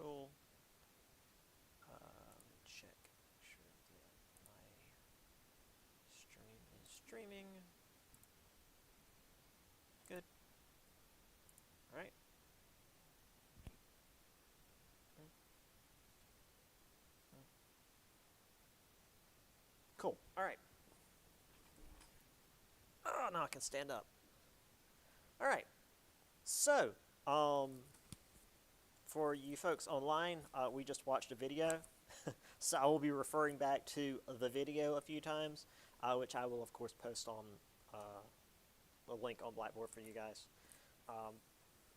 Cool. Let me check. Make sure that my stream is streaming. Good. All right. Cool. All right. Oh, now I can stand up. All right. So, for you folks online, we just watched a video. So I will be referring back to the video a few times, which I will, of course, post on the link on Blackboard for you guys.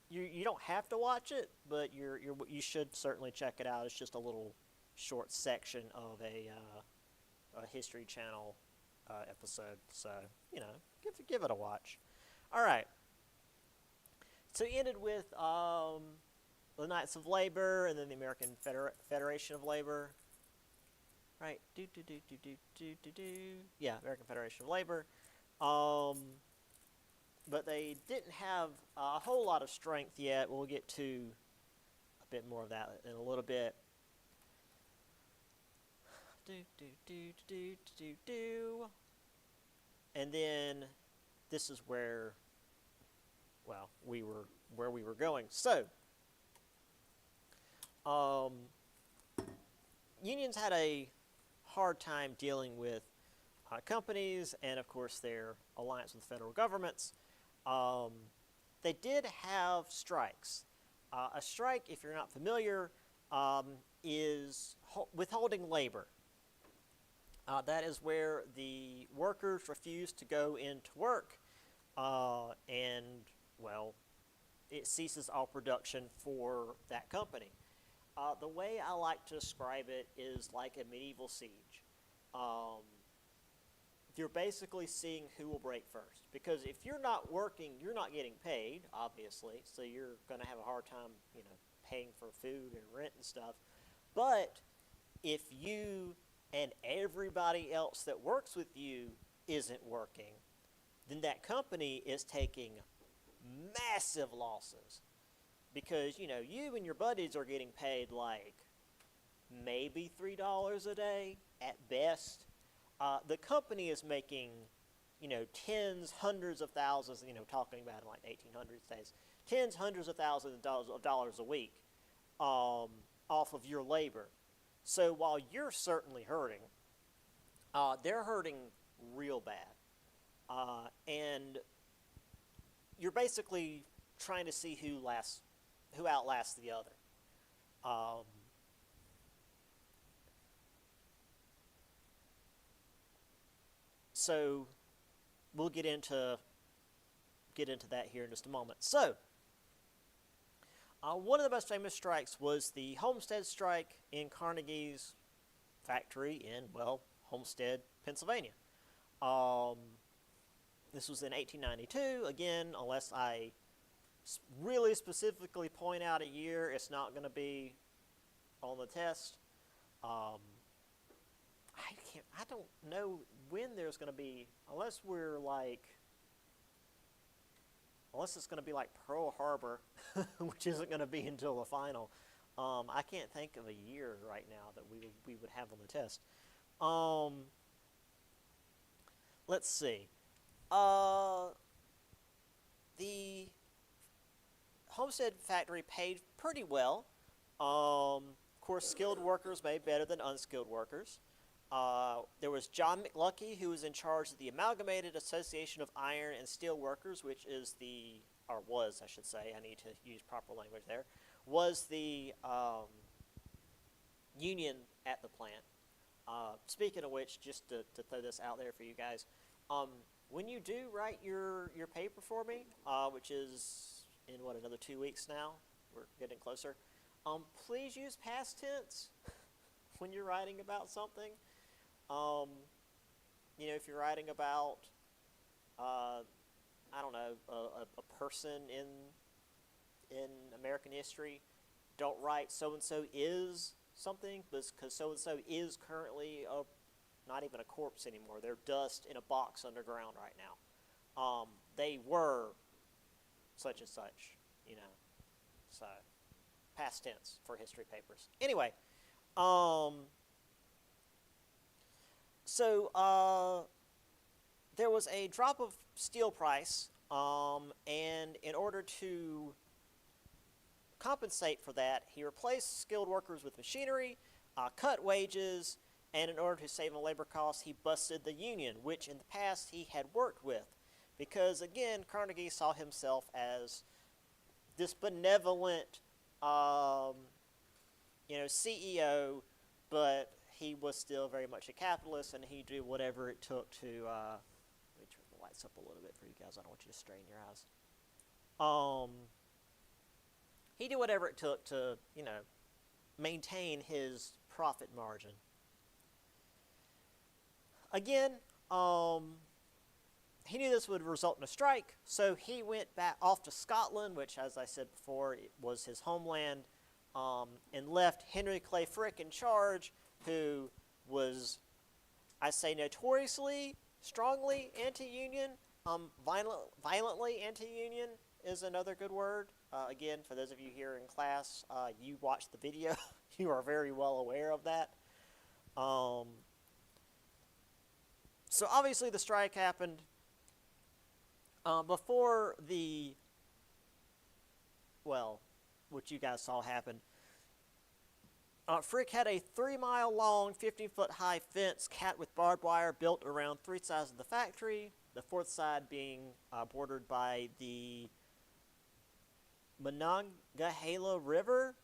You don't have to watch it, but you should certainly check it out. It's just a little short section of a History Channel episode, so give it a watch. All right. So he ended with the Knights of Labor and then the American Federation of Labor. Right. Yeah, American Federation of Labor. But they didn't have a whole lot of strength yet. We'll get to a bit more of that in a little bit. And then this is where, well, we were going. So, unions had a hard time dealing with companies and, of course, their alliance with federal governments. They did have strikes. A strike, if you're not familiar, is withholding labor. That is where the workers refuse to go into work, and, well, it ceases all production for that company. The way I like to describe it is like a medieval siege. You're basically seeing who will break first. Because if you're not working, you're not getting paid, obviously, so you're going to have a hard time, paying for food and rent and stuff. But if you and everybody else that works with you isn't working, then that company is taking massive losses. Because, you and your buddies are getting paid like maybe $3 a day at best. The company is making, tens, hundreds of thousands, talking about it like 1800s days, tens, hundreds of thousands of dollars a week off of your labor. So while you're certainly hurting, they're hurting real bad. And you're basically trying to see who outlasts the other. So we'll get into that here in just a moment. So one of the most famous strikes was the Homestead strike in Carnegie's factory in, well, Homestead, Pennsylvania. This was in 1892. Again, unless I really specifically point out a year, it's not going to be on the test. I don't know when there's going to be, unless it's going to be like Pearl Harbor, which isn't going to be until the final. I can't think of a year right now that we would have on the test. Let's see. The Homestead factory paid pretty well. Of course, skilled workers made better than unskilled workers. There was John McLucky, who was in charge of the Amalgamated Association of Iron and Steel Workers, which is was, I should say, I need to use proper language there, was the union at the plant. Speaking of which, just to throw this out there for you guys, when you do write your paper for me, which is in, another 2 weeks now, we're getting closer, please use past tense when you're writing about something. If you're writing about, I don't know, a person in American history, don't write so-and-so is something, because so-and-so is currently not even a corpse anymore. They're dust in a box underground right now. They were such and such, so. past tense for history papers. Anyway, um, so there was a drop of steel price, and in order to compensate for that, he replaced skilled workers with machinery, cut wages, and in order to save on labor costs, he busted the union, which in the past he had worked with. Because again, Carnegie saw himself as this benevolent, CEO, but he was still very much a capitalist, and he did whatever it took to. Let me turn the lights up a little bit for you guys. I don't want you to strain your eyes. He did whatever it took to, maintain his profit margin. Again, he knew this would result in a strike, so he went back off to Scotland, which, as I said before, was his homeland, and left Henry Clay Frick in charge, who was, I say, notoriously, strongly anti-union. Violently anti-union is another good word. Again, for those of you here in class, you watched the video. You are very well aware of that. So obviously the strike happened. Before what you guys saw happen, Frick had a 3-mile-long, 15-foot-high fence capped with barbed wire built around 3 sides of the factory, the 4th side being bordered by the Monongahela River.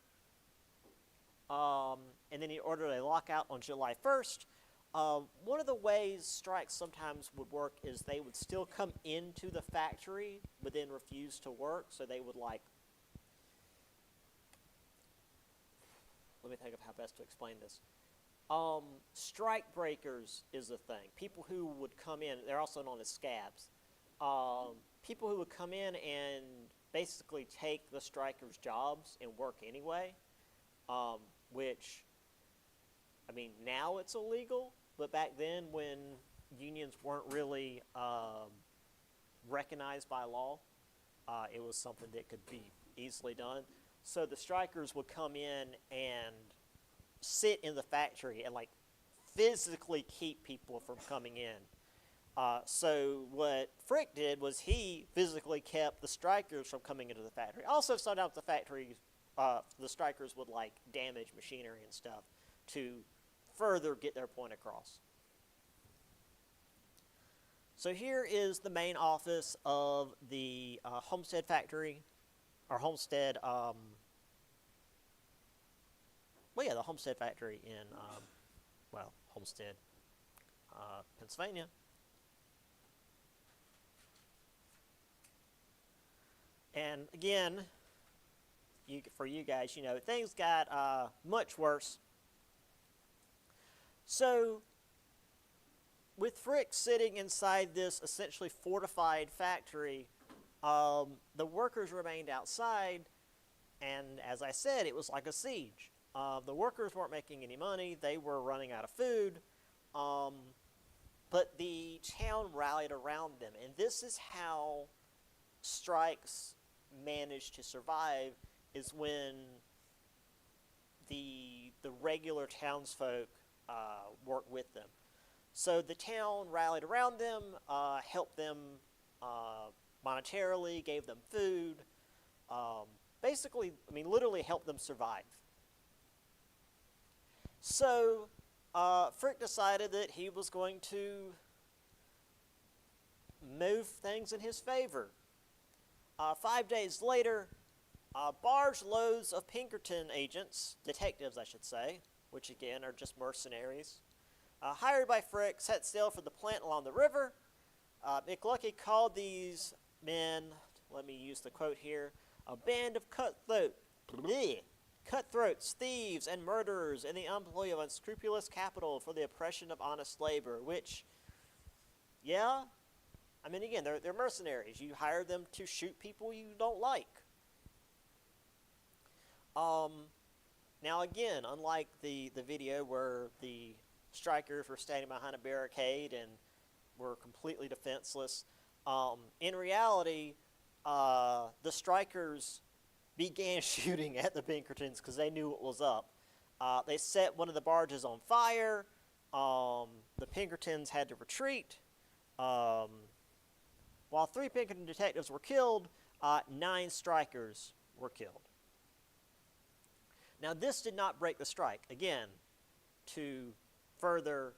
And then he ordered a lockout on July 1st. One of the ways strikes sometimes would work is they would still come into the factory but then refuse to work, so they would let me think of how best to explain this. Strike breakers is a thing. People who would come in, they're also known as scabs. People who would come in and basically take the strikers' jobs and work anyway, which, now it's illegal, but back then when unions weren't really recognized by law, it was something that could be easily done. So the strikers would come in and sit in the factory and physically keep people from coming in. So what Frick did was he physically kept the strikers from coming into the factory. Also, sometimes the strikers would damage machinery and stuff to further get their point across. So here is the main office of the Homestead factory, or Homestead, the Homestead factory in, Homestead, Pennsylvania. And again, for you guys, things got much worse. So, with Frick sitting inside this essentially fortified factory, the workers remained outside, and as I said, it was like a siege. The workers weren't making any money, they were running out of food, but the town rallied around them, and this is how strikes manage to survive, is when the regular townsfolk work with them. So the town rallied around them, helped them monetarily, gave them food, literally helped them survive. So Frick decided that he was going to move things in his favor. 5 days later, barge loads of Pinkerton agents, detectives I should say, which again are just mercenaries, hired by Frick, set sail for the plant along the river. McLucky called these men, let me use the quote here, a band of cutthroats, thieves, and murderers in the employ of unscrupulous capital for the oppression of honest labor, which, again, they're mercenaries. You hire them to shoot people you don't like. Now again, unlike the video where the strikers were standing behind a barricade and were completely defenseless, in reality, the strikers began shooting at the Pinkertons because they knew what was up. They set one of the barges on fire. The Pinkertons had to retreat. While 3 Pinkerton detectives were killed, 9 strikers were killed. Now, this did not break the strike. Again, to further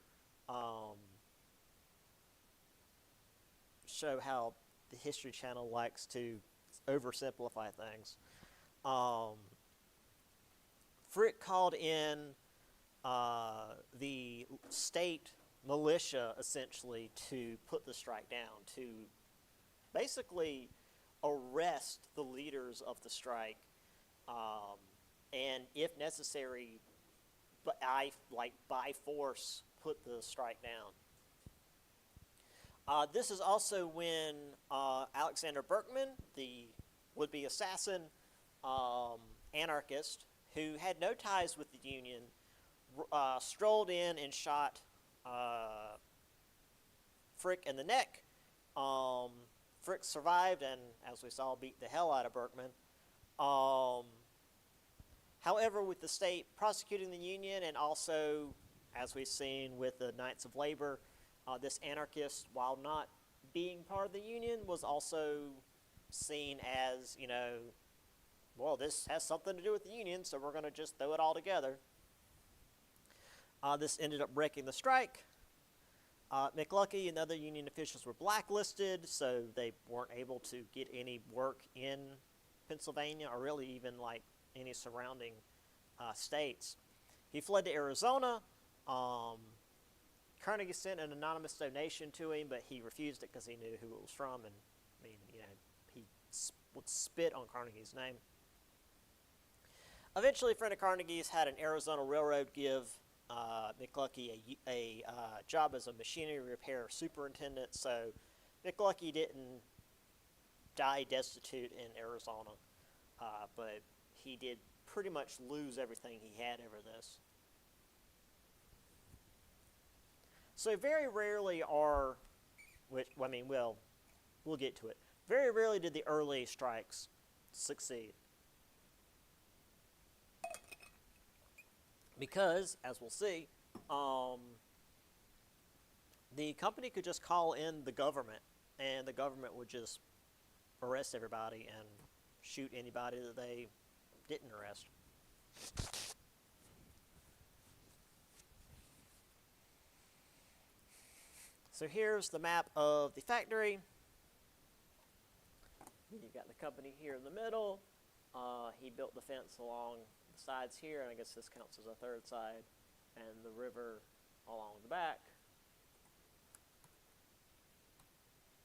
show how the History Channel likes to oversimplify things. Frick called in the state militia, essentially, to put the strike down, to basically arrest the leaders of the strike, and if necessary, by force, put the strike down. This is also when Alexander Berkman, the would-be assassin, anarchist, who had no ties with the Union, strolled in and shot Frick in the neck. Frick survived and, as we saw, beat the hell out of Berkman. However, with the state prosecuting the Union, and also, as we've seen with the Knights of Labor, this anarchist, while not being part of the Union, was also seen as, well, this has something to do with the Union, so we're going to just throw it all together. This ended up breaking the strike. McLuckie and other Union officials were blacklisted, so they weren't able to get any work in Pennsylvania, or really even any surrounding states. He fled to Arizona. Carnegie sent an anonymous donation to him, but he refused it because he knew who it was from, and he would spit on Carnegie's name. Eventually, a friend of Carnegie's had an Arizona railroad give McLuckie a job as a machinery repair superintendent, so McLuckie didn't die destitute in Arizona, but he did pretty much lose everything he had over this. So very rarely we'll get to it. Very rarely did the early strikes succeed. Because, as we'll see, the company could just call in the government, and the government would just arrest everybody and shoot anybody that they didn't arrest. So here's the map of the factory. You've got the company here in the middle. He built the fence along the sides here, and I guess this counts as a third side, and the river along the back.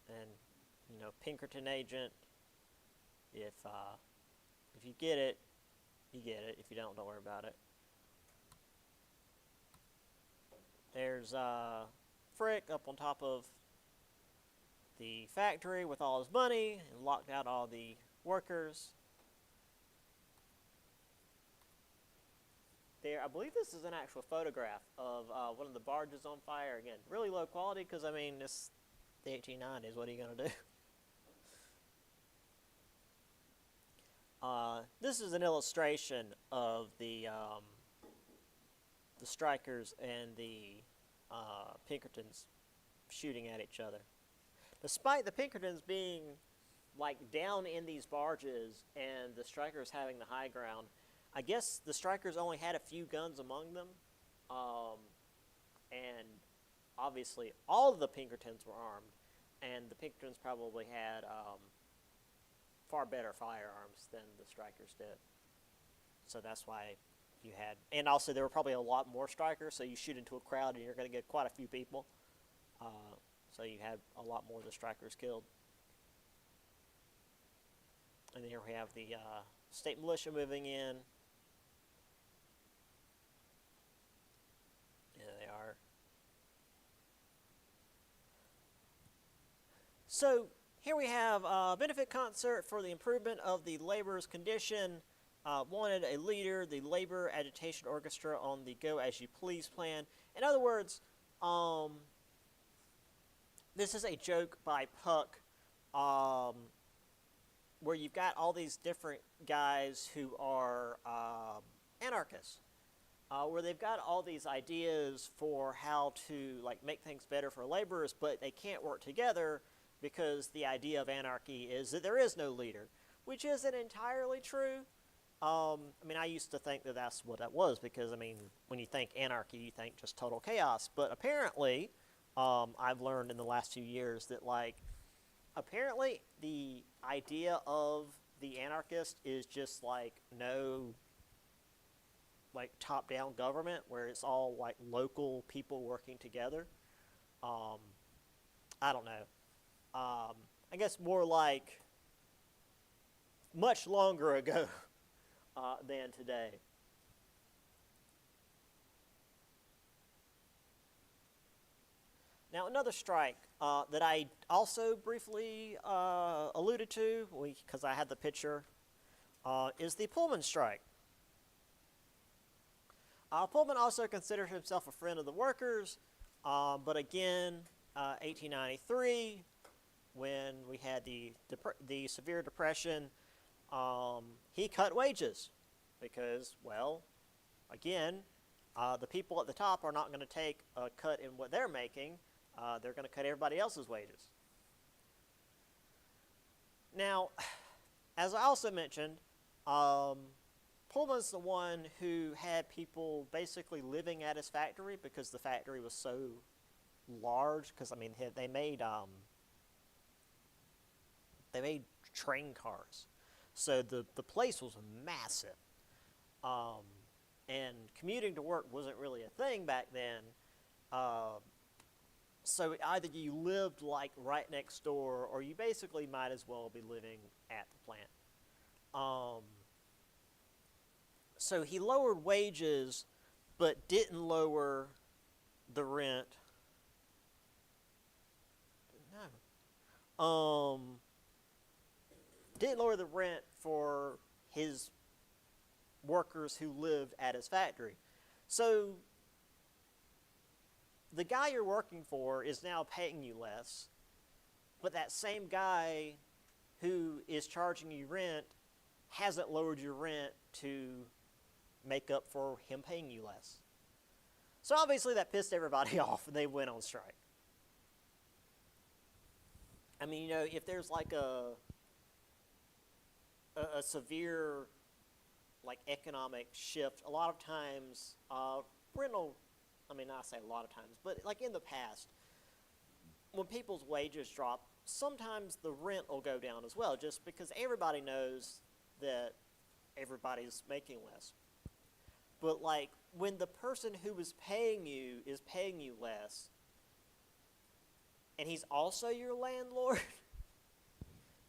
And, Pinkerton agent, if you get it, you get it. If you don't worry about it. There's Frick up on top of the factory with all his money and locked out all the workers. There, I believe this is an actual photograph of one of the barges on fire. Again, really low quality because, it's the 1890s. What are you going to do? This is an illustration of the strikers and the Pinkertons shooting at each other. Despite the Pinkertons being down in these barges and the strikers having the high ground, I guess the strikers only had a few guns among them, and obviously all of the Pinkertons were armed, and the Pinkertons probably had far better firearms than the strikers did. So that's why you had, and also there were probably a lot more strikers, so you shoot into a crowd and you're going to get quite a few people. So you had a lot more of the strikers killed. And here we have the state militia moving in. There they are. So here we have a benefit concert for the improvement of the laborers' condition. Wanted a leader, the Labor Agitation Orchestra, on the Go As You Please plan. In other words, this is a joke by Puck where you've got all these different guys who are anarchists, where they've got all these ideas for how to like make things better for laborers, but they can't work together because the idea of anarchy is that there is no leader, which isn't entirely true. I mean, I used to think that that's what that was because, I mean, when you think anarchy, you think just total chaos. But apparently, I've learned in the last few years that, like, apparently the idea of the anarchist is just, like, no, like, top-down government where it's all, like, local people working together. Um, I don't know. I guess more like much longer ago. Than today. Now, another strike that I also briefly alluded to, because I had the picture, is the Pullman strike. Pullman also considered himself a friend of the workers, but again, 1893, when we had the severe depression, he cut wages because, well, again, the people at the top are not going to take a cut in what they're making. They're going to cut everybody else's wages. Now, as I also mentioned, Pullman's the one who had people basically living at his factory because the factory was so large. Because, I mean, they made train cars. So the place was massive. And commuting to work wasn't really a thing back then. So either you lived like right next door or you basically might as well be living at the plant. So he lowered wages but didn't lower the rent. No. Didn't lower the rent for his workers who lived at his factory. So the guy you're working for is now paying you less, but that same guy who is charging you rent hasn't lowered your rent to make up for him paying you less. So obviously that pissed everybody off and they went on strike. I mean, you know, if there's like a severe like economic shift, a lot of times rental, I mean, not say a lot of times, but like in the past, when people's wages drop, sometimes the rent will go down as well, just because everybody knows that everybody's making less. But like when the person who is paying you less, and he's also your landlord,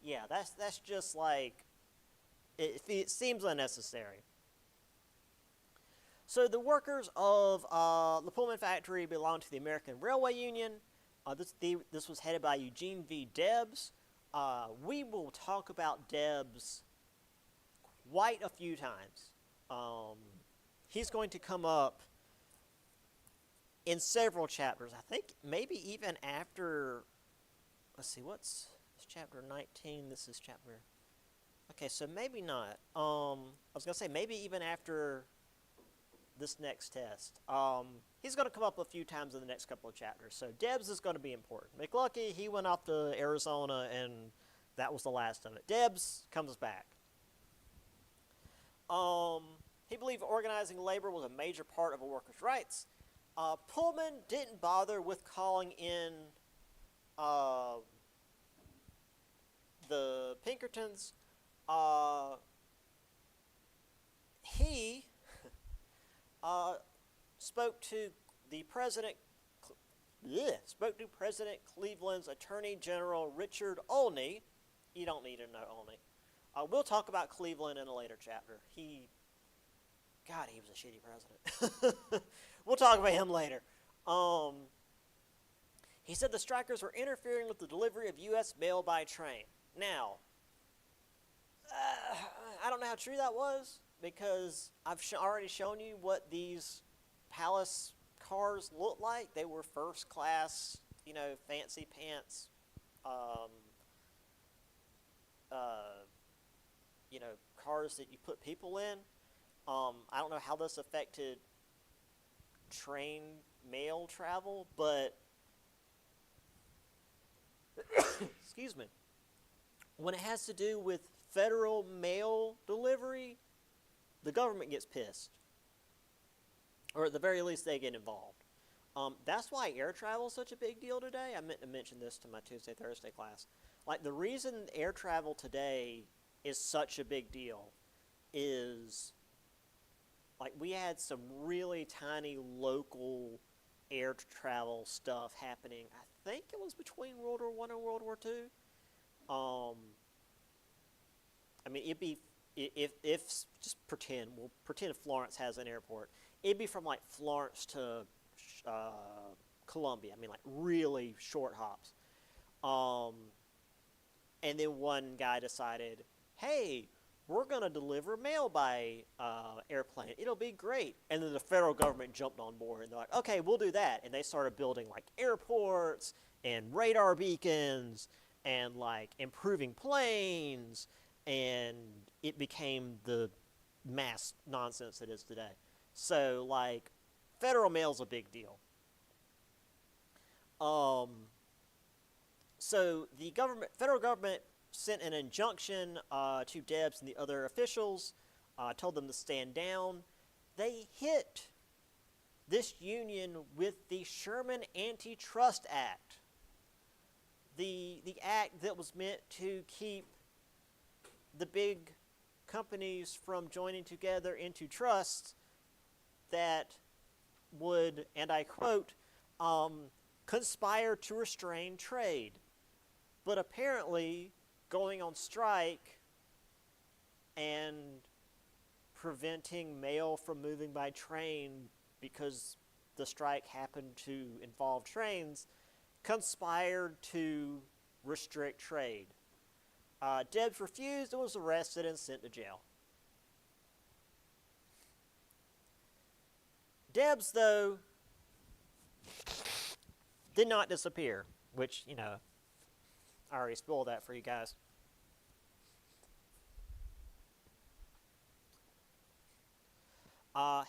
yeah, that's just like, it seems unnecessary. So the workers of the Pullman factory belonged to the American Railway Union. This was headed by Eugene V. Debs. We will talk about Debs quite a few times. He's going to come up in several chapters. I think maybe even after, let's see, what's chapter 19? This is chapter... Okay, so maybe not. I was going to say maybe even after this next test. He's going to come up a few times in the next couple of chapters. So Debs is going to be important. McLucky, he went off to Arizona, and that was the last of it. Debs comes back. He believed organizing labor was a major part of a worker's rights. Pullman didn't bother with calling in the Pinkertons. He spoke to President Cleveland's Attorney General Richard Olney. You don't need to know Olney. We'll talk about Cleveland in a later chapter. He was a shitty president. We'll talk about him later. He said the strikers were interfering with the delivery of U.S. mail by train. Now, I don't know how true that was, because I've already shown you what these Palace cars looked like. They were first class, fancy pants, cars that you put people in. I don't know how this affected train mail travel, but excuse me, when it has to do with federal mail delivery, the government gets pissed, or at the very least, they get involved. That's why air travel is such a big deal today. I meant to mention this to my Tuesday, Thursday class. Like, the reason air travel today is such a big deal is, like, we had some really tiny local air travel stuff happening. I think it was between World War I and World War II. I mean, it'd be, if just we'll pretend Florence has an airport. It'd be from, like, Florence to Columbia. I mean, like, really short hops. And then one guy decided, hey, we're going to deliver mail by airplane. It'll be great. And then the federal government jumped on board, and they're like, okay, we'll do that. And they started building, like, airports and radar beacons and, like, improving planes, and it became the mass nonsense it is today. So, like, federal mail's a big deal. So the federal government sent an injunction to Debs and the other officials, told them to stand down. They hit this union with the Sherman Antitrust Act, the act that was meant to keep the big companies from joining together into trusts that would, and I quote, conspire to restrain trade. But apparently, going on strike and preventing mail from moving by train because the strike happened to involve trains conspired to restrict trade. Debs refused and was arrested and sent to jail. Debs, though, did not disappear, which, I already spoiled that for you guys.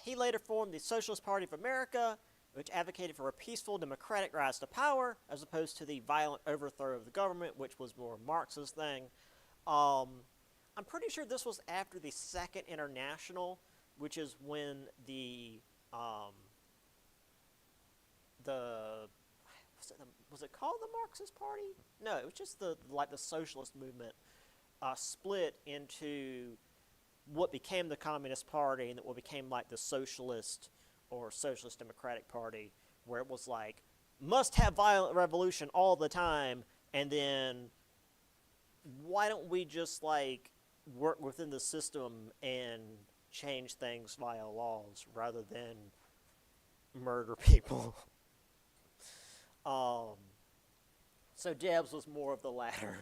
He later formed the Socialist Party of America, which advocated for a peaceful democratic rise to power, as opposed to the violent overthrow of the government, which was more Marx's thing. I'm pretty sure this was after the Second International, which is when was it called the Marxist Party? No, it was just the socialist movement split into what became the Communist Party and what became like the Socialist or Socialist Democratic Party, where it was like, must have violent revolution all the time, and then why don't we just like work within the system and change things via laws rather than murder people? So Debs was more of the latter.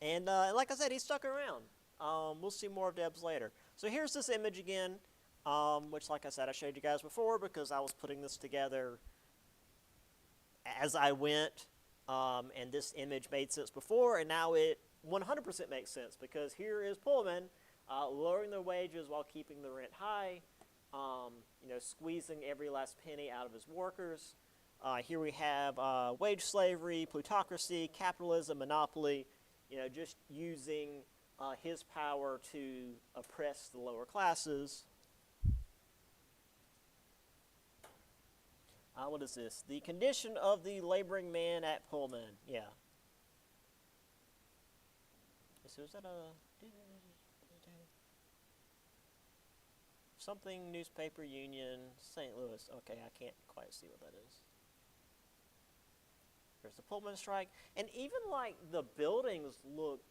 And like I said, he stuck around. We'll see more of Debs later. So here's this image again, which, like I said, I showed you guys before because I was putting this together as I went. And this image made sense before, and now it 100% makes sense because here is Pullman lowering their wages while keeping the rent high, squeezing every last penny out of his workers. Here we have wage slavery, plutocracy, capitalism, monopoly, just using his power to oppress the lower classes. What is this? The condition of the laboring man at Pullman. Yeah. So is that something newspaper union, St. Louis? Okay, I can't quite see what that is. There's the Pullman strike. And even like the buildings look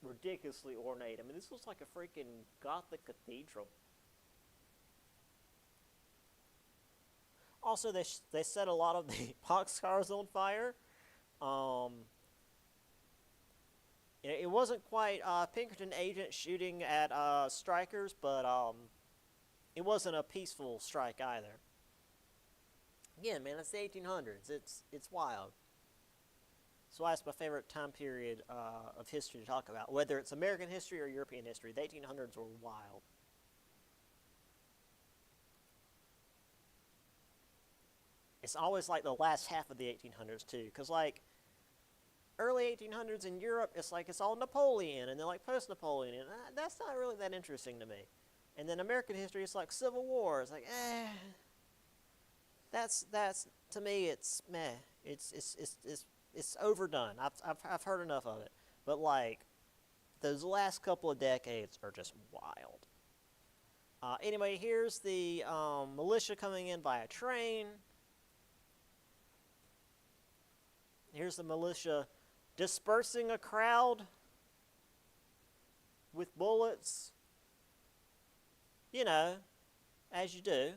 ridiculously ornate. I mean, this looks like a freaking Gothic cathedral. Also, they set a lot of the boxcars on fire. It wasn't quite Pinkerton agents shooting at strikers, but it wasn't a peaceful strike either. Again, man, it's the 1800s. It's wild. So that's my favorite time period of history to talk about, whether it's American history or European history. The 1800s were wild. It's always like the last half of the 1800s too, because like early 1800s in Europe, it's like it's all Napoleon, and then like post-Napoleon, and that's not really that interesting to me. And then American history, it's like Civil War. It's like, that's to me, it's meh. It's overdone. I've heard enough of it. But like, those last couple of decades are just wild. Anyway, here's the militia coming in by a train. Here's the militia dispersing a crowd with bullets. You know, as you do.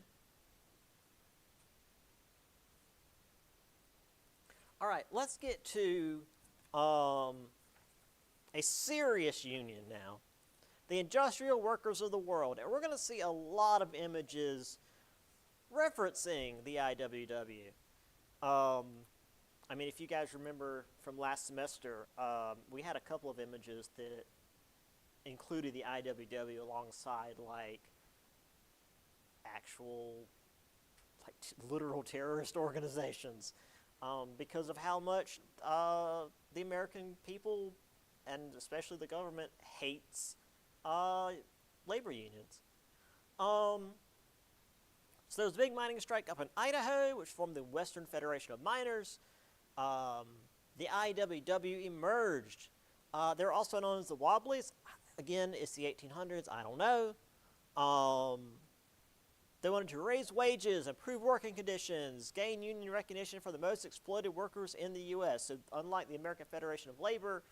All right, let's get to a serious union now. The Industrial Workers of the World. And we're going to see a lot of images referencing the IWW. I mean, if you guys remember from last semester, we had a couple of images that included the IWW alongside, like, actual, like, literal terrorist organizations. Because of how much the American people, and especially the government, hates labor unions. So there was a big mining strike up in Idaho, which formed the Western Federation of Miners. The IWW emerged. They're also known as the Wobblies. Again, it's the 1800s. I don't know. They wanted to raise wages, improve working conditions, gain union recognition for the most exploited workers in the U.S. So unlike the American Federation of Labor,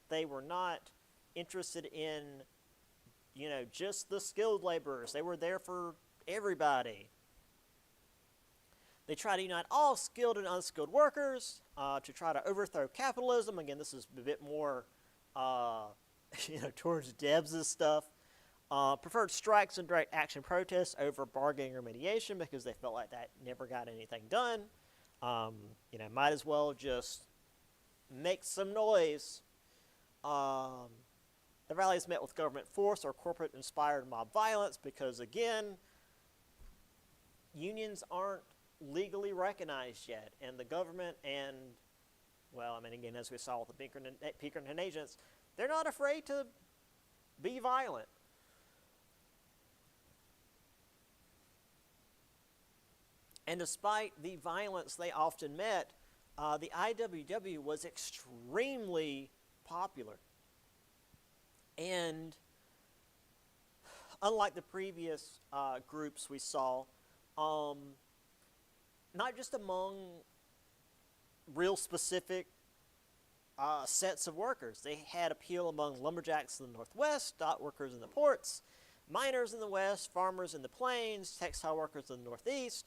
they were not interested in, you know, just the skilled laborers. They were there for everybody. They try to unite all skilled and unskilled workers to try to overthrow capitalism. Again, this is a bit more, you know, towards Debs' stuff. Preferred strikes and direct action protests over bargaining or mediation because they felt like that never got anything done. You know, might as well just make some noise. The rallies met with government force or corporate-inspired mob violence because, again, unions aren't legally recognized yet, and the government and, well, I mean, again, as we saw with the Pinkerton agents, they're not afraid to be violent. And despite the violence they often met, the IWW was extremely popular. And unlike the previous groups we saw, not just among real specific sets of workers. They had appeal among lumberjacks in the Northwest, dock workers in the ports, miners in the West, farmers in the plains, textile workers in the Northeast.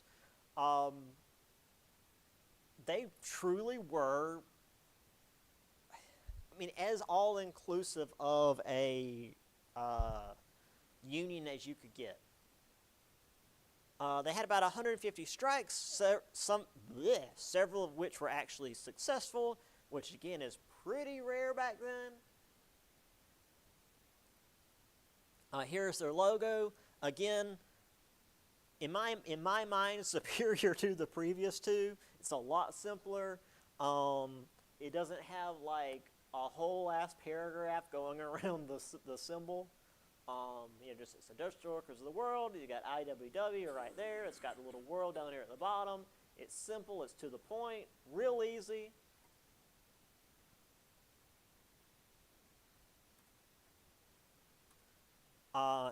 They truly were, I mean, as all-inclusive of a union as you could get. They had about 150 strikes, several of which were actually successful, which again is pretty rare back then. Here's their logo. Again, in my mind, superior to the previous two. It's a lot simpler. It doesn't have like a whole ass paragraph going around the symbol. You know, just it's Industrial Workers of the World. You got IWW right there. It's got the little world down here at the bottom. It's simple. It's to the point. Real easy.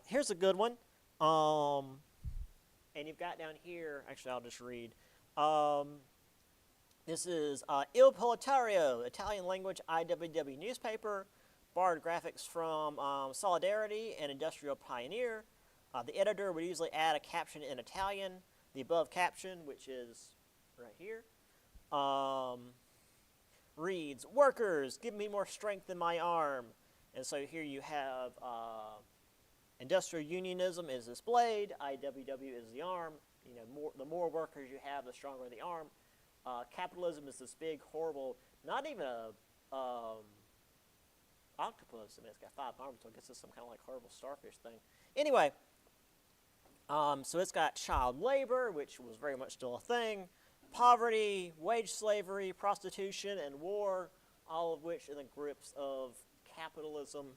Here's a good one. And you've got down here, actually I'll just read. This is Il Proletario, Italian language IWW newspaper. Borrowed graphics from Solidarity and Industrial Pioneer. The editor would usually add a caption in Italian. The above caption, which is right here, reads, "Workers, give me more strength in my arm." And so here you have industrial unionism is displayed. IWW is the arm. You know, the more workers you have, the stronger the arm. Capitalism is this big, horrible, not even a um, octopus. I mean, it's got 5 arms, so I guess it's some kind of like horrible starfish thing. Anyway, so it's got child labor, which was very much still a thing, poverty, wage slavery, prostitution, and war, all of which in the grips of capitalism.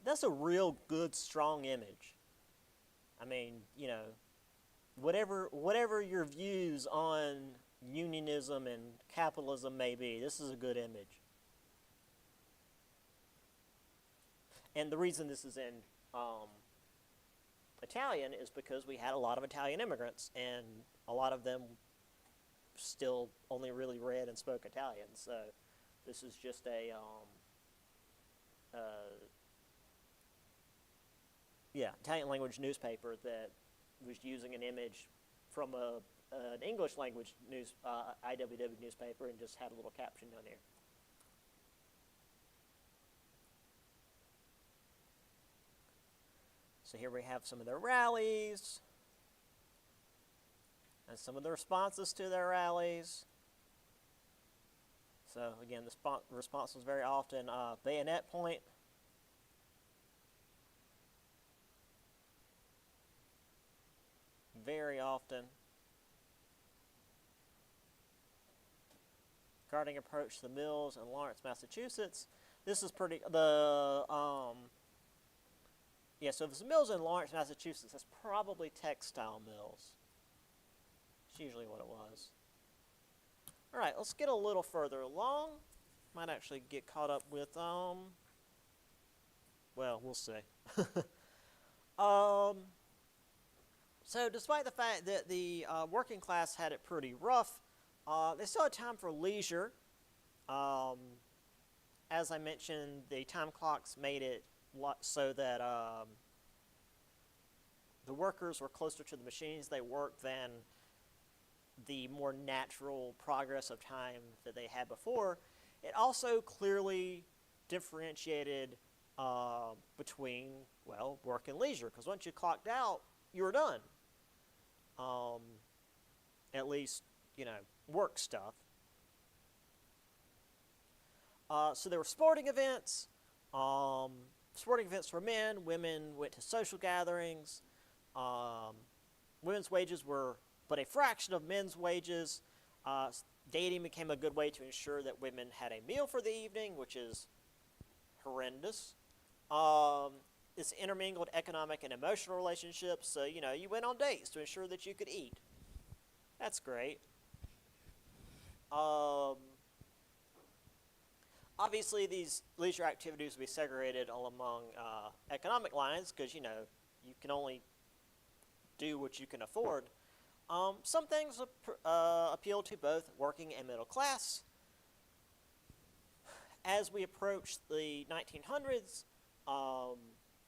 That's a real good, strong image. I mean, whatever your views on unionism and capitalism may be, this is a good image. And the reason this is in Italian is because we had a lot of Italian immigrants, and a lot of them still only really read and spoke Italian. So this is just a Italian language newspaper that was using an image from an English language IWW newspaper and just had a little caption down here. So here we have some of their rallies and some of the responses to their rallies. So again, the response was very often bayonet point. Very often. Guarding approach to the mills in Lawrence, Massachusetts. This is pretty, so if it's mills in Lawrence, Massachusetts, that's probably textile mills. It's usually what it was. All right, let's get a little further along. Might actually get caught up with, well, we'll see. So despite the fact that the working class had it pretty rough, they still had time for leisure. As I mentioned, the time clocks made it so that the workers were closer to the machines they worked than the more natural progress of time that they had before. It also clearly differentiated between, well, work and leisure, because once you clocked out, you were done. At least, work stuff. So there were sporting events. Sporting events for men. Women went to social gatherings. Women's wages were but a fraction of men's wages. Dating became a good way to ensure that women had a meal for the evening, which is horrendous. It's intermingled economic and emotional relationships. So, you went on dates to ensure that you could eat. That's great. Obviously, these leisure activities will be segregated all among economic lines because, you can only do what you can afford. Some things appeal to both working and middle class. As we approach the 1900s,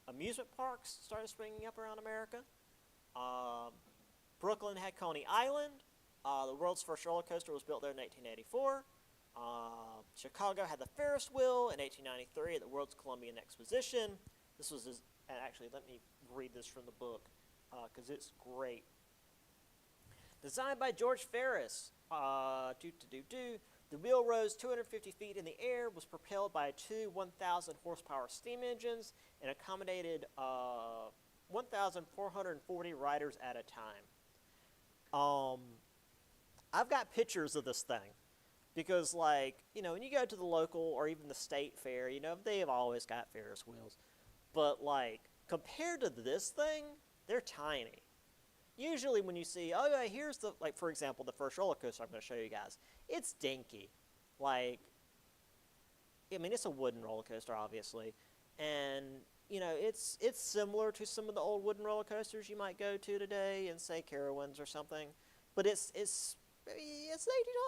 amusement parks started springing up around America. Brooklyn had Coney Island. The world's first roller coaster was built there in 1884. Chicago had the Ferris wheel in 1893 at the World's Columbian Exposition. This was, and actually, let me read this from the book because it's great. Designed by George Ferris. The wheel rose 250 feet in the air, was propelled by two 1,000 horsepower steam engines, and accommodated 1,440 riders at a time. I've got pictures of this thing because, when you go to the local or even the state fair, they have always got Ferris wheels. But, compared to this thing, they're tiny. Usually when you see, here's the, for example, the first roller coaster I'm going to show you guys, it's dinky. It's a wooden roller coaster, obviously. And, it's similar to some of the old wooden roller coasters you might go to today in, say, Carowinds or something. But it's the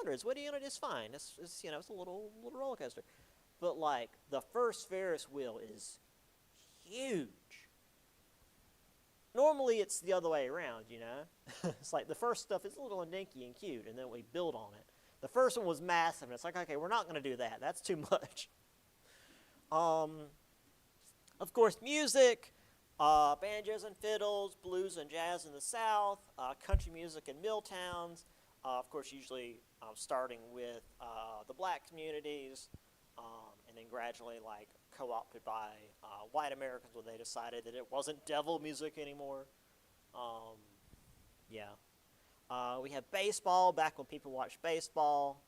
1800s. What do you know? It's fine. It's a little roller coaster. But, the first Ferris wheel is huge. Normally, it's the other way around, It's the first stuff is a little dinky and cute, and then we build on it. The first one was massive, and it's okay, we're not going to do that. That's too much. Of course, music, banjos and fiddles, blues and jazz in the South, country music in mill towns. Of course, usually starting with the black communities, and then gradually like co-opted by white Americans when they decided that it wasn't devil music anymore. Um, yeah. We have baseball, back when people watched baseball.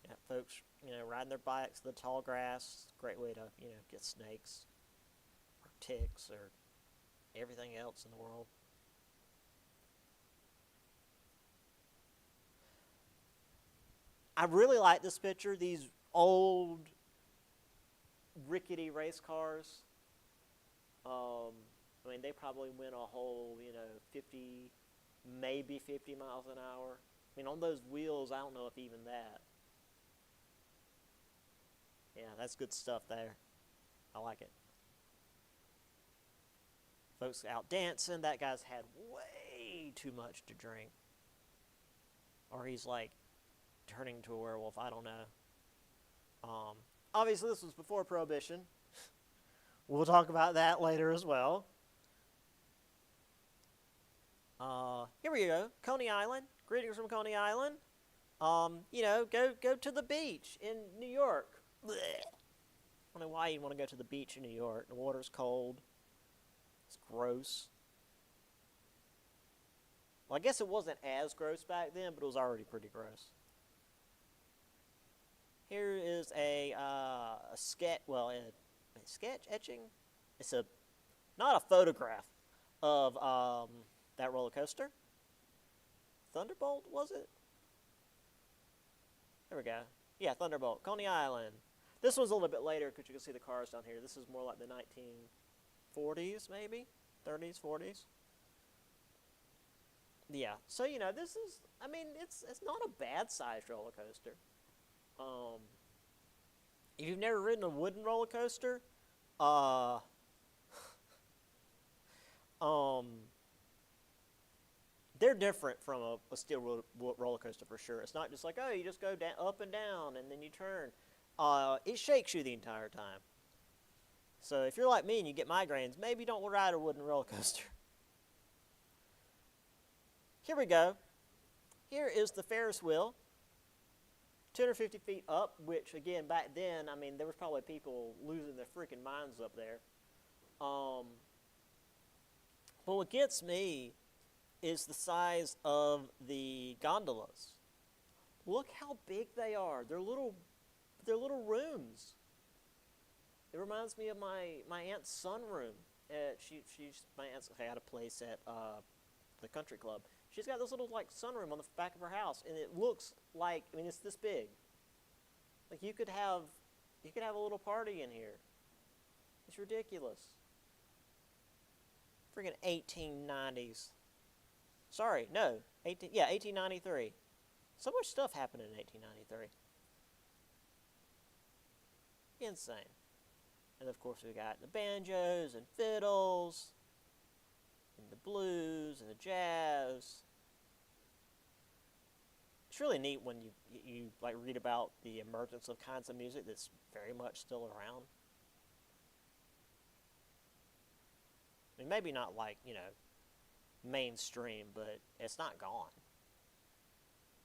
Yeah, folks, riding their bikes in the tall grass, great way to, get snakes or ticks or everything else in the world. I really like this picture. These old, rickety race cars. I mean, they probably went a whole, 50, maybe 50 miles an hour. I mean, on those wheels, I don't know if even that. Yeah, that's good stuff there. I like it. Folks out dancing. That guy's had way too much to drink. Or he's like turning into a werewolf. I don't know. Obviously, this was before Prohibition. We'll talk about that later as well. Here we go. Coney Island. Greetings from Coney Island. Go to the beach in New York. Blech. I don't know why you'd want to go to the beach in New York. The water's cold. It's gross. Well, I guess it wasn't as gross back then, but it was already pretty gross. Here is a sketch. Well, a sketch etching. It's not a photograph of that roller coaster. Thunderbolt, was it? There we go. Yeah, Thunderbolt, Coney Island. This one's a little bit later because you can see the cars down here. This is more like the 1940s, maybe 30s, 40s. Yeah. So this is. I mean, it's not a bad sized roller coaster. Um, if you've never ridden a wooden roller coaster, uh, um, they're different from a steel roller coaster for sure. It's not just like, oh, you just go down, up and down and then you turn. It shakes you the entire time. So if you're like me and you get migraines, maybe don't ride a wooden roller coaster. Here we go. Here is the Ferris wheel. 250 feet up, which again, back then, I mean, there was probably people losing their freaking minds up there. But what gets me is the size of the gondolas. Look how big they are. They're little rooms. It reminds me of my aunt's sunroom. She's my aunt's had a place at the country club. She's got this little like sunroom on the back of her house, and it looks like, I mean, it's this big. Like you could have a little party in here. It's ridiculous. Freaking 1890s. Sorry, no, 1893. So much stuff happened in 1893. Insane. And of course we got the banjos and fiddles, and the blues and the jazz. It's really neat when you like read about the emergence of kinds of music that's very much still around. I mean, maybe not like, mainstream, but it's not gone.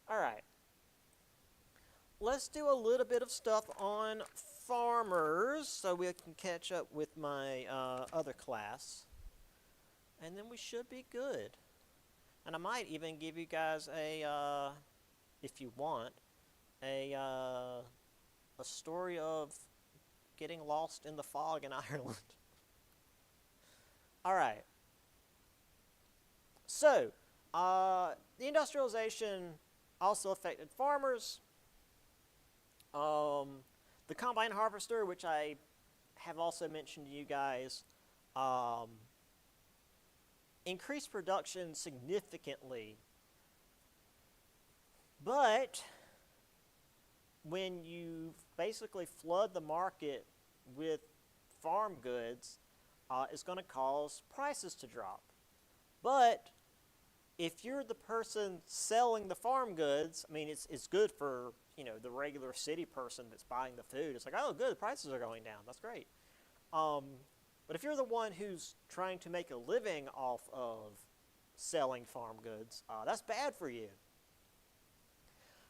All right. Let's do a little bit of stuff on farmers so we can catch up with my other class. And then we should be good. And I might even give you guys if you want, a story of getting lost in the fog in Ireland. All right. So, the industrialization also affected farmers. The combine harvester, which I have also mentioned to you guys, increased production significantly. But when you basically flood the market with farm goods, it's going to cause prices to drop. But if you're the person selling the farm goods, I mean, it's good for, the regular city person that's buying the food. It's like, oh, good, the prices are going down. That's great. But But if you're the one who's trying to make a living off of selling farm goods, that's bad for you.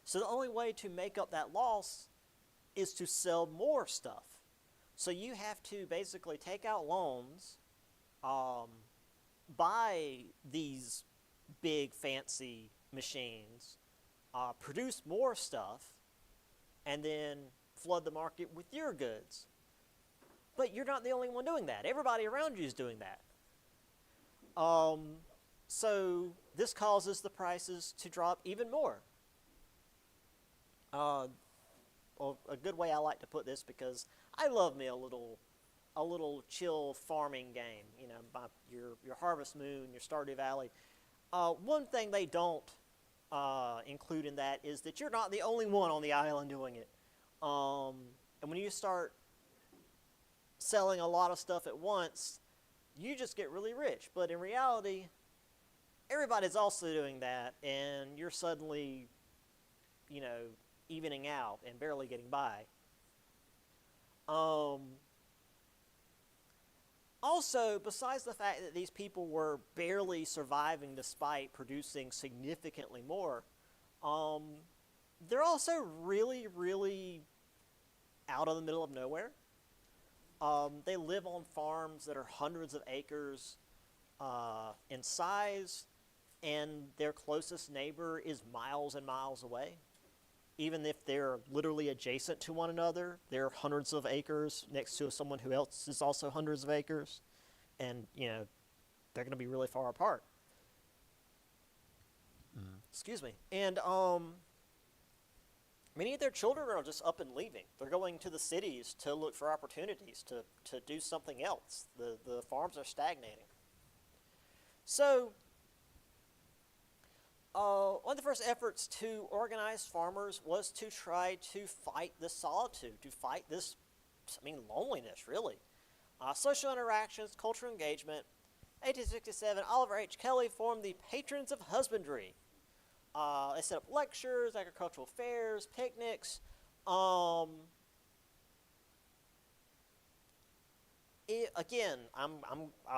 So the only way to make up that loss is to sell more stuff. So you have to basically take out loans, buy these big fancy machines, produce more stuff, and then flood the market with your goods. But you're not the only one doing that. Everybody around you is doing that. So this causes the prices to drop even more. Well, a good way I like to put this, because I love me a little chill farming game. You know, your Harvest Moon, your Stardew Valley. One thing they don't include in that is that you're not the only one on the island doing it. And when you start selling a lot of stuff at once, you just get really rich. But in reality, everybody's also doing that, and you're suddenly, you know, evening out and barely getting by. Also, besides the fact that these people were barely surviving despite producing significantly more, they're also really, really out of the middle of nowhere. They live on farms that are hundreds of acres in size, and their closest neighbor is miles and miles away. Even if they're literally adjacent to one another, they're hundreds of acres next to someone who else is also hundreds of acres, and you know, they're going to be really far apart. Excuse me. And many of their children are just up and leaving. They're going to the cities to look for opportunities to do something else. The farms are stagnating. So one of the first efforts to organize farmers was to try to fight this solitude, to fight this, loneliness, really. Social interactions, cultural engagement. 1867, Oliver H. Kelly formed the Patrons of Husbandry. They set up lectures, agricultural fairs, picnics. I'll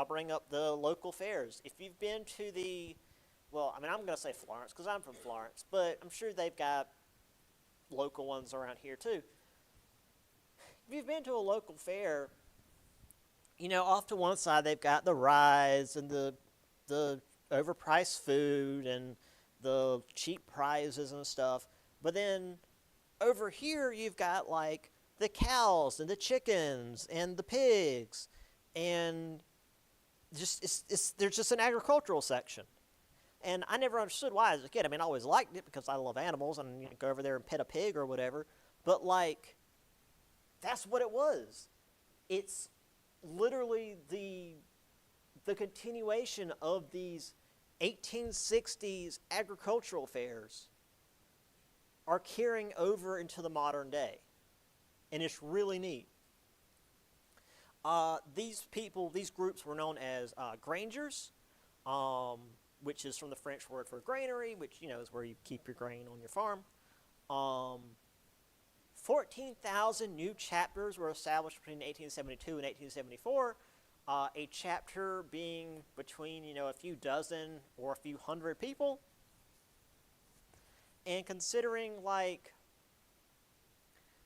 bring up the local fairs. If you've been to I'm going to say Florence because I'm from Florence, but I'm sure they've got local ones around here too. If you've been to a local fair, you know, off to one side they've got the rides and the overpriced food and the cheap prizes and stuff. But then over here you've got like the cows and the chickens and the pigs, and just there's just an agricultural section. And I never understood why as a kid. I always liked it because I love animals and you know, go over there and pet a pig or whatever. But like, that's what it was. It's literally the continuation of these 1860s agricultural fairs are carrying over into the modern day. And it's really neat. These groups were known as grangers, which is from the French word for granary, which, you know, is where you keep your grain on your farm. 14,000 new chapters were established between 1872 and 1874. A chapter being between, you know, a few dozen or a few hundred people. And considering, like,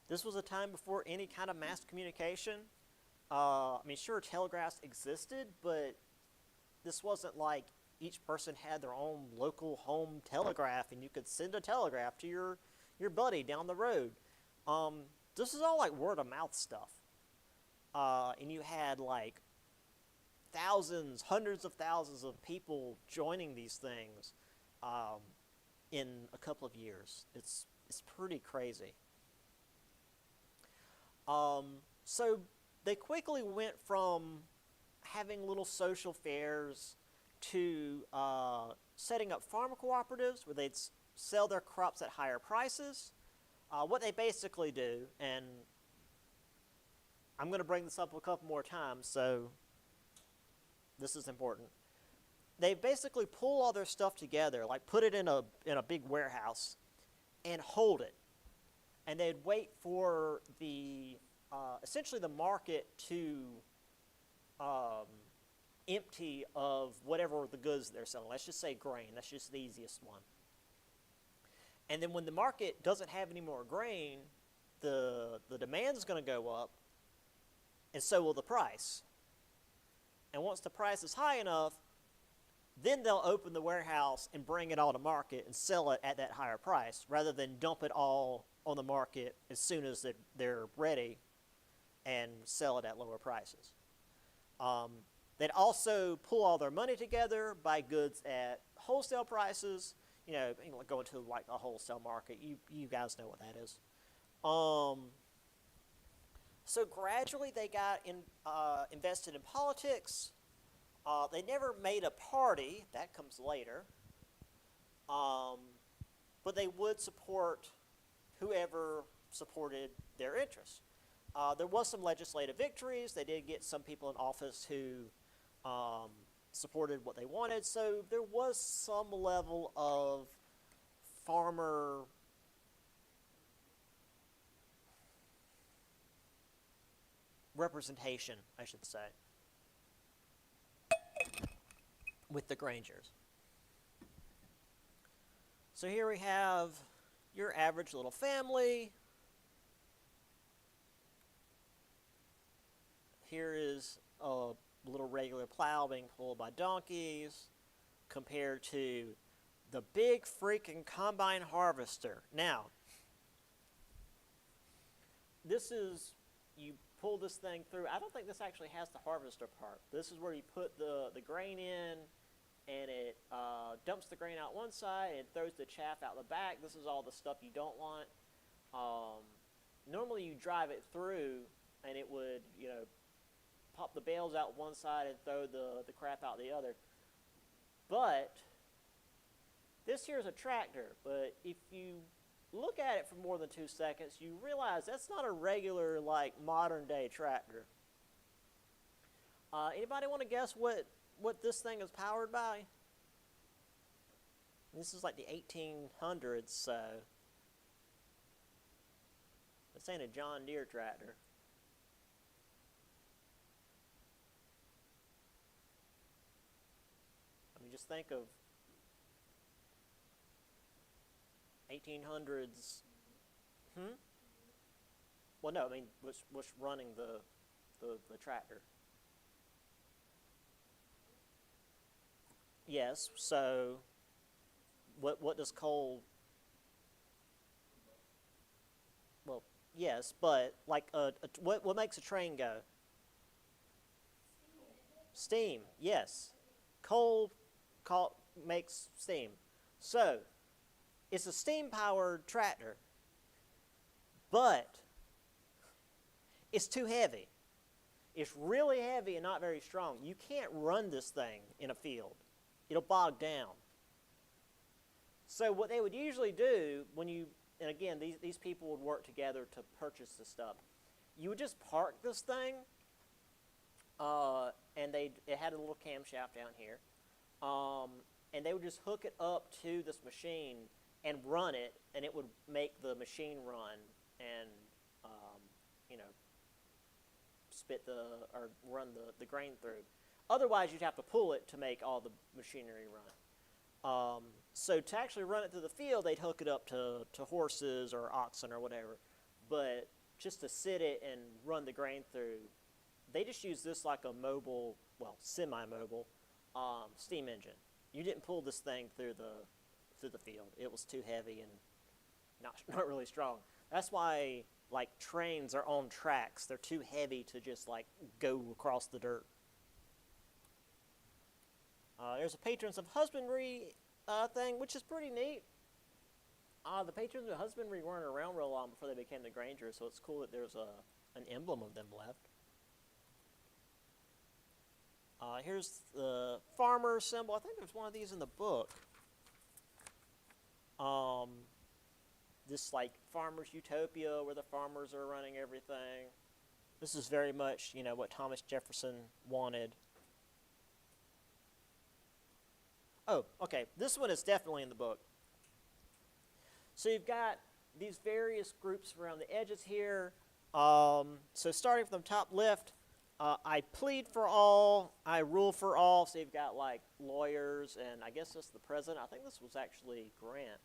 this was a time before any kind of mass communication. Sure, telegraphs existed, but this wasn't like each person had their own local home telegraph and you could send a telegraph to your buddy down the road. This is all like word of mouth stuff. And you had like thousands, hundreds of thousands of people joining these things in a couple of years. It's pretty crazy. So they quickly went from having little social fairs to setting up farm cooperatives where they'd sell their crops at higher prices. What they basically do, and I'm going to bring this up a couple more times, so this is important. They basically pull all their stuff together, like put it in a big warehouse, and hold it. And they'd wait for essentially the market to um, empty of whatever the goods they're selling. Let's just say grain. That's just the easiest one. And then when the market doesn't have any more grain, the demand is going to go up, and so will the price. And once the price is high enough, then they'll open the warehouse and bring it all to market and sell it at that higher price rather than dump it all on the market as soon as they're ready and sell it at lower prices. They'd also pull all their money together, buy goods at wholesale prices, go into like a wholesale market. You guys know what that is. So gradually they got invested in politics. They never made a party. That comes later. But they would support whoever supported their interests. There was some legislative victories. They did get some people in office who supported what they wanted. So there was some level of farmer representation, I should say, with the Grangers. So here we have your average little family. Here is a little regular plow being pulled by donkeys compared to the big freaking combine harvester. Now, this is, you pull this thing through. I don't think this actually has the harvester part. This is where you put the grain in, and it dumps the grain out one side and throws the chaff out the back. This is all the stuff you don't want. Normally you drive it through, and it would, pop the bales out one side and throw the crap out the other. But this here is a tractor, but if you look at it for more than 2 seconds, you realize that's not a regular, modern day tractor. Anybody want to guess what this thing is powered by? This is like the 1800s, so this ain't a John Deere tractor. I mean, just think of 1800s. Well, no, I mean, what's running the tractor? Yes. So, what does coal? Well, yes, but what makes a train go? Steam. Yes, coal makes steam. So, it's a steam-powered tractor, but it's too heavy. It's really heavy and not very strong. You can't run this thing in a field. It'll bog down. So what they would usually do and again, these people would work together to purchase this stuff. You would just park this thing, and it had a little camshaft down here, and they would just hook it up to this machine and run it, and it would make the machine run and run the grain through. Otherwise, you'd have to pull it to make all the machinery run. So to actually run it through the field, they'd hook it up to horses or oxen or whatever. But just to sit it and run the grain through, they just use this like a mobile, semi-mobile steam engine. You didn't pull this thing through the field. It was too heavy and not really strong. That's why trains are on tracks. They're too heavy to just go across the dirt. There's a patrons of husbandry thing, which is pretty neat. The patrons of husbandry weren't around real long before they became the Grangers, so it's cool that there's an emblem of them left. Here's the farmer symbol. I think there's one of these in the book. This farmer's utopia where the farmers are running everything. This is very much, what Thomas Jefferson wanted. Oh, okay. This one is definitely in the book. So you've got these various groups around the edges here. So starting from the top left, I plead for all. I rule for all. So you've got like lawyers, and I guess that's the president. I think this was actually Grant.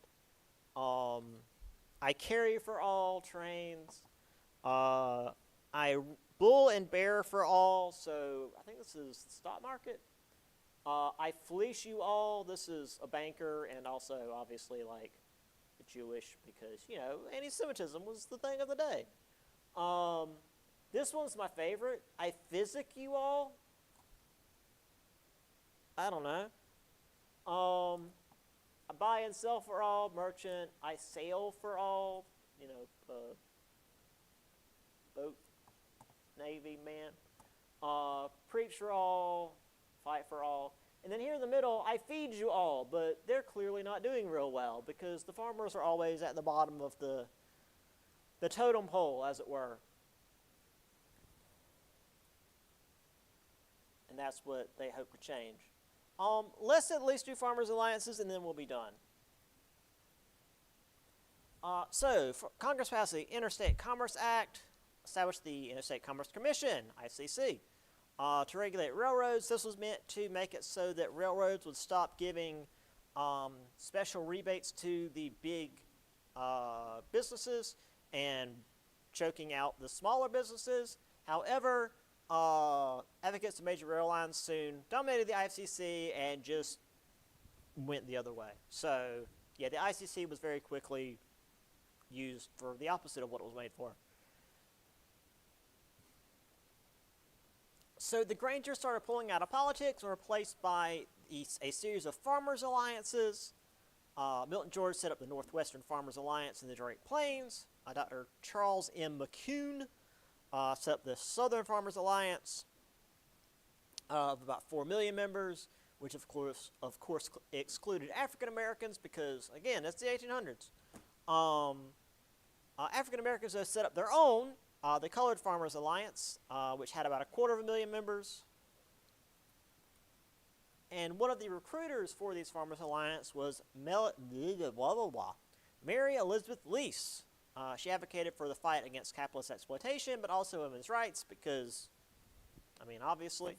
Um, I carry for all trains. Uh, I bull and bear for all. So I think this is the stock market. I fleece you all. This is a banker, and also obviously like Jewish, because anti-Semitism was the thing of the day. This one's my favorite. I physic you all. I don't know. I buy and sell for all, merchant. I sail for all. Boat, navy man. Preach for all, fight for all. And then here in the middle, I feed you all, but they're clearly not doing real well because the farmers are always at the bottom of the totem pole, as it were. And that's what they hope to change. Let's at least do farmers' alliances, and then we'll be done. Congress passed the Interstate Commerce Act, established the Interstate Commerce Commission, ICC, to regulate railroads. This was meant to make it so that railroads would stop giving special rebates to the big businesses and choking out the smaller businesses. However, advocates of major airlines soon dominated the ICC and just went the other way. So, yeah, the ICC was very quickly used for the opposite of what it was made for. So the Grangers started pulling out of politics and were replaced by a series of farmers' alliances. Milton George set up the Northwestern Farmers Alliance in the Great Plains. Dr. Charles M. McCune set up the Southern Farmers Alliance of about 4 million members, which of course excluded African Americans because, again, it's the 1800s. African Americans have set up their own, the Colored Farmers Alliance, which had about 250,000 members. And one of the recruiters for these Farmers Alliance was Mary Elizabeth Lease. She advocated for the fight against capitalist exploitation, but also women's rights because, obviously.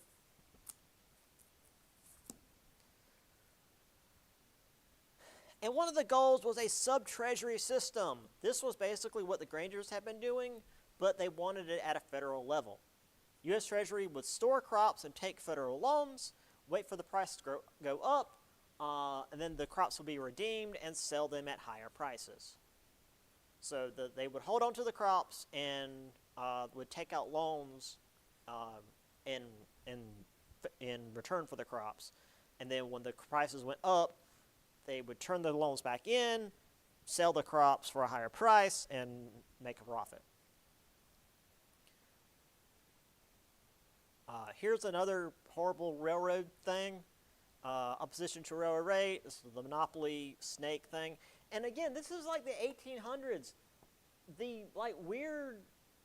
And one of the goals was a sub-treasury system. This was basically what the Grangers had been doing, but they wanted it at a federal level. U.S. Treasury would store crops and take federal loans, wait for the price to go up, and then the crops would be redeemed and sell them at higher prices. So they would hold on to the crops and would take out loans in return for the crops. And then when the prices went up, they would turn the loans back in, sell the crops for a higher price, and make a profit. Here's another horrible railroad thing. Opposition to railroad rate. This is the monopoly snake thing. And again, this is like the 1800s. The weird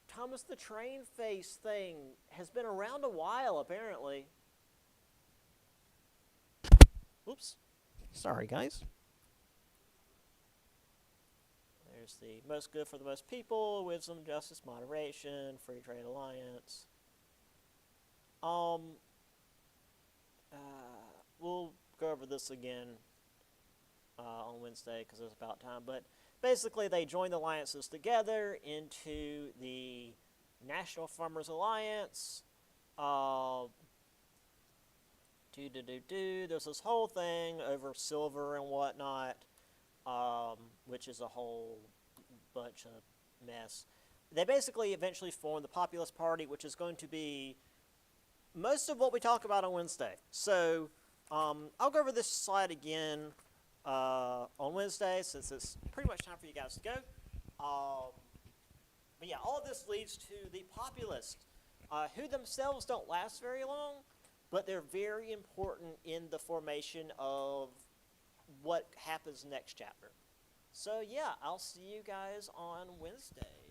Thomas the Train Face thing has been around a while, apparently. Oops. Sorry, guys. There's the most good for the most people, wisdom, justice, moderation, free trade alliance. We'll go over this again on Wednesday because it's about time. But basically, they joined the alliances together into the National Farmers Alliance. There's this whole thing over silver and whatnot, which is a whole bunch of mess. They basically eventually formed the Populist Party, which is going to be most of what we talk about on Wednesday. So I'll go over this slide again on Wednesday, since it's pretty much time for you guys to go. But yeah, all of this leads to the Populists, who themselves don't last very long, but they're very important in the formation of what happens next chapter. So yeah, I'll see you guys on Wednesday.